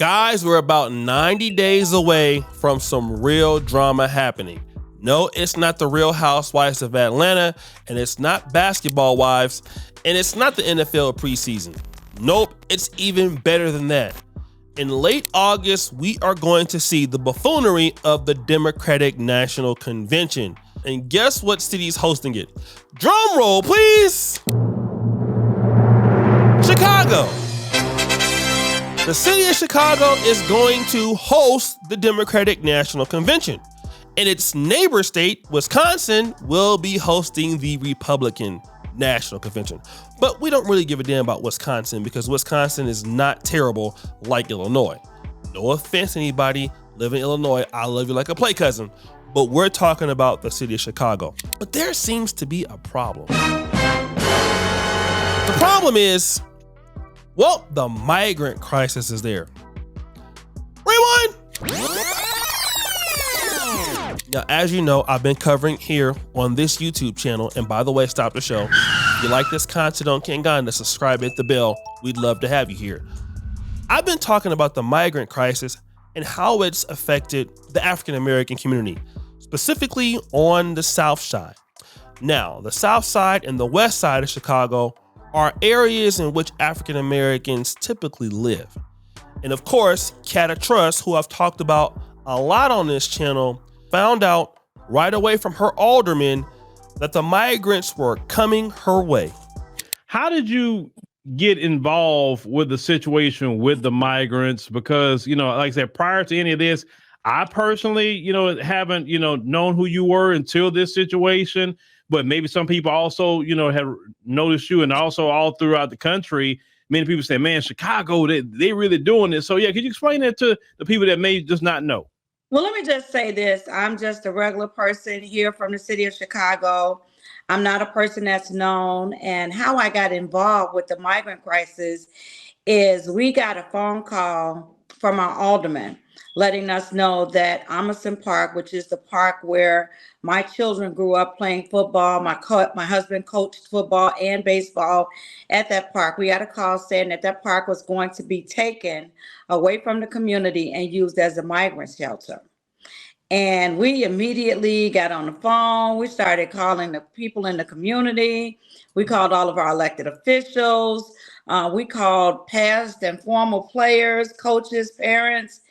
Guys, we're about 90 days away from some real drama happening. No, it's not the Real Housewives of Atlanta, and it's not Basketball Wives, and it's not the NFL preseason. Nope, it's even better than that. In late August, we are going to see the buffoonery of the Democratic National Convention. And guess what city's hosting it? Drum roll, please! Chicago. The city of Chicago is going to host the Democratic National Convention, and its neighbor state, Wisconsin, will be hosting the Republican National Convention. But we don't really give a damn about Wisconsin because Wisconsin is not terrible like Illinois. No offense to anybody living in Illinois, I love you like a play cousin, but we're talking about the city of Chicago. But there seems to be a problem. The problem is, well, the migrant crisis is there. Rewind! Now, as you know, I've been covering here on this YouTube channel, and by the way, stop the show. If you like this content on Kangana, subscribe, hit the bell. We'd love to have you here. I've been talking about the migrant crisis and how it's affected the African-American community, specifically on the South Side. Now, the South Side and the West Side of Chicago are areas in which African Americans typically live. And of course, Cata Trust, who I've talked about a lot on this channel, found out right away from her aldermen that the migrants were coming her way. How did you get involved with the situation with the migrants? Because, like I said, prior to any of this, I personally, haven't, known who you were until this situation. But maybe some people also, have noticed you, and also all throughout the country, many people say, man, Chicago, they really doing this. So yeah, could you explain that to the people that may just not know? Well, let me just say this. I'm just a regular person here from the city of Chicago. I'm not a person that's known. And how I got involved with the migrant crisis is we got a phone call from our alderman letting us know that Amerson Park, which is the park where my children grew up playing football. My husband coached football and baseball at that park. We got a call saying that park was going to be taken away from the community and used as a migrant shelter. And we immediately got on the phone. We started calling the people in the community. We called all of our elected officials. We called past and former players, coaches, parents.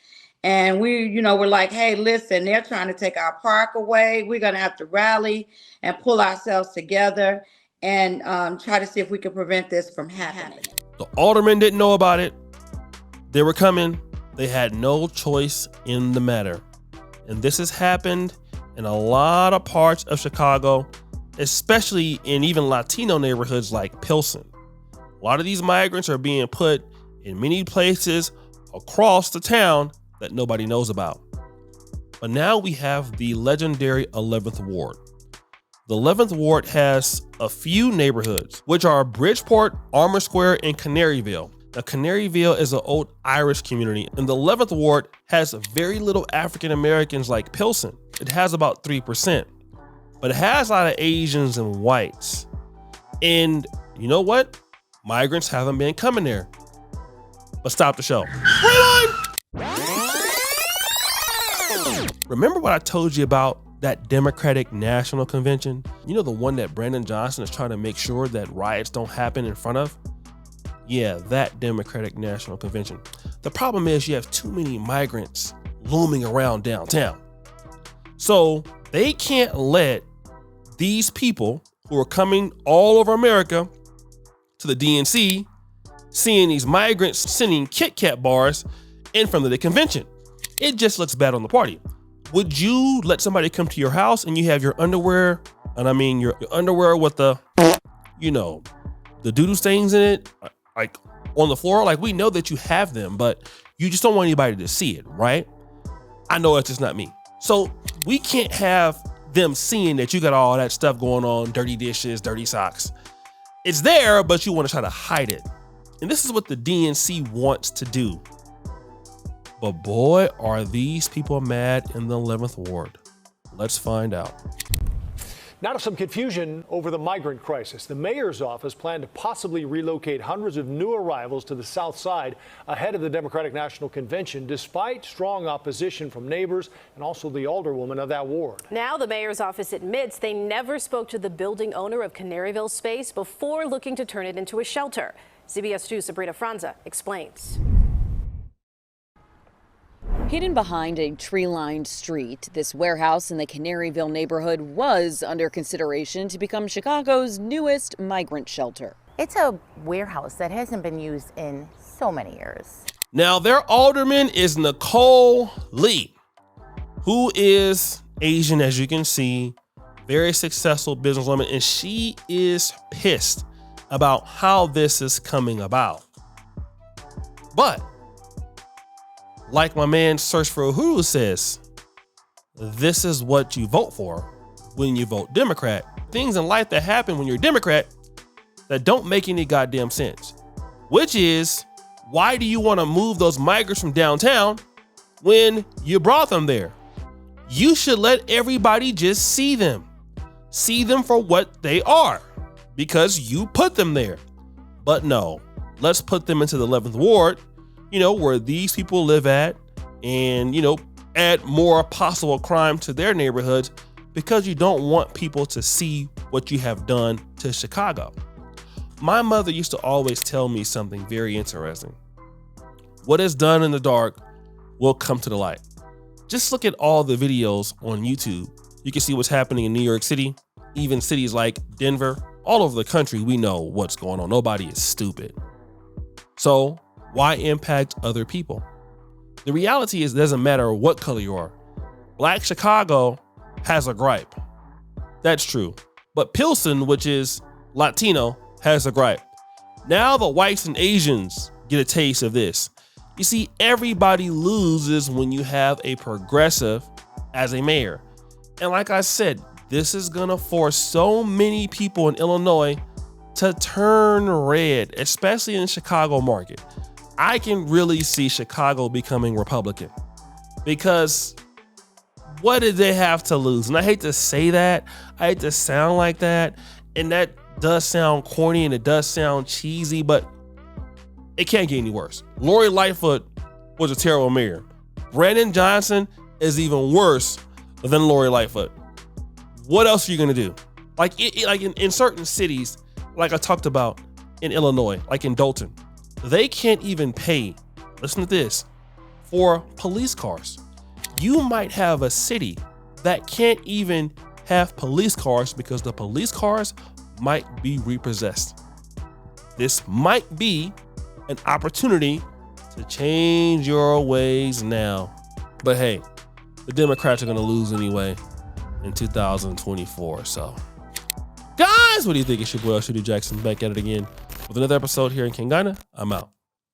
And we, we're like, hey, listen, they're trying to take our park away. We're going to have to rally and pull ourselves together and try to see if we can prevent this from happening. The aldermen didn't know about it. They were coming. They had no choice in the matter. And this has happened in a lot of parts of Chicago, especially in even Latino neighborhoods like Pilsen. A lot of these migrants are being put in many places across the town that nobody knows about. But now we have the legendary 11th Ward. The 11th Ward has a few neighborhoods, which are Bridgeport, Armour Square, and Canaryville. Now, Canaryville is an old Irish community, and the 11th Ward has very little African Americans like Pilsen. It has about 3%, but it has a lot of Asians and whites. And you know what? Migrants haven't been coming there. But stop the show. Rewind! Remember what I told you about that Democratic National Convention? You know, the one that Brandon Johnson is trying to make sure that riots don't happen in front of? Yeah, that Democratic National Convention. The problem is you have too many migrants looming around downtown. So they can't let these people who are coming all over America to the DNC, seeing these migrants sending Kit Kat bars in front of the convention. It just looks bad on the party. Would you let somebody come to your house and you have your underwear, and I mean your underwear with the, the doo-doo stains in it, like on the floor? Like, we know that you have them, but you just don't want anybody to see it, right? I know it's just not me. So we can't have them seeing that you got all that stuff going on, dirty dishes, dirty socks. It's there, but you want to try to hide it. And this is what the DNC wants to do. But boy, are these people mad in the 11th Ward. Let's find out. Now to some confusion over the migrant crisis. The mayor's office planned to possibly relocate hundreds of new arrivals to the south side ahead of the Democratic National Convention, despite strong opposition from neighbors and also the alderwoman of that ward. Now the mayor's office admits they never spoke to the building owner of Canaryville Space before looking to turn it into a shelter. CBS 2's Sabrina Franza explains. Hidden behind a tree-lined street, this warehouse in the Canaryville neighborhood was under consideration to become Chicago's newest migrant shelter. It's a warehouse that hasn't been used in so many years. Now, their alderman is Nicole Lee, who is Asian, as you can see, very successful businesswoman, and she is pissed about how this is coming about. But like my man Search for Uhuru says, this is what you vote for when you vote Democrat. Things in life that happen when you're a Democrat that don't make any goddamn sense. Which is, why do you want to move those migrants from downtown when you brought them there? You should let everybody just see them. See them for what they are, because you put them there. But no, let's put them into the 11th ward, where these people live at, and, add more possible crime to their neighborhoods because you don't want people to see what you have done to Chicago. My mother used to always tell me something very interesting. What is done in the dark will come to the light. Just look at all the videos on YouTube. You can see what's happening in New York City, even cities like Denver. All over the country, we know what's going on. Nobody is stupid. So why impact other people? The reality is it doesn't matter what color you are. Black Chicago has a gripe. That's true. But Pilsen, which is Latino, has a gripe. Now the whites and Asians get a taste of this. You see, everybody loses when you have a progressive as a mayor. And like I said, this is gonna force so many people in Illinois to turn red, especially in the Chicago market. I can really see Chicago becoming Republican because what did they have to lose? And I hate to say that, I hate to sound like that, and that does sound corny and it does sound cheesy, but it can't get any worse. Lori Lightfoot was a terrible mayor. Brandon Johnson is even worse than Lori Lightfoot. What else are you gonna do? Like in certain cities, like I talked about in Illinois, like in Dalton, they can't even pay, listen to this, for police cars. You might have a city that can't even have police cars because the police cars might be repossessed. This might be an opportunity to change your ways now. But hey, the Democrats are gonna lose anyway in 2024, so. Guys, what do you think? It's your boy, Shooty Jackson, back at it again with another episode here in Kingana. I'm out.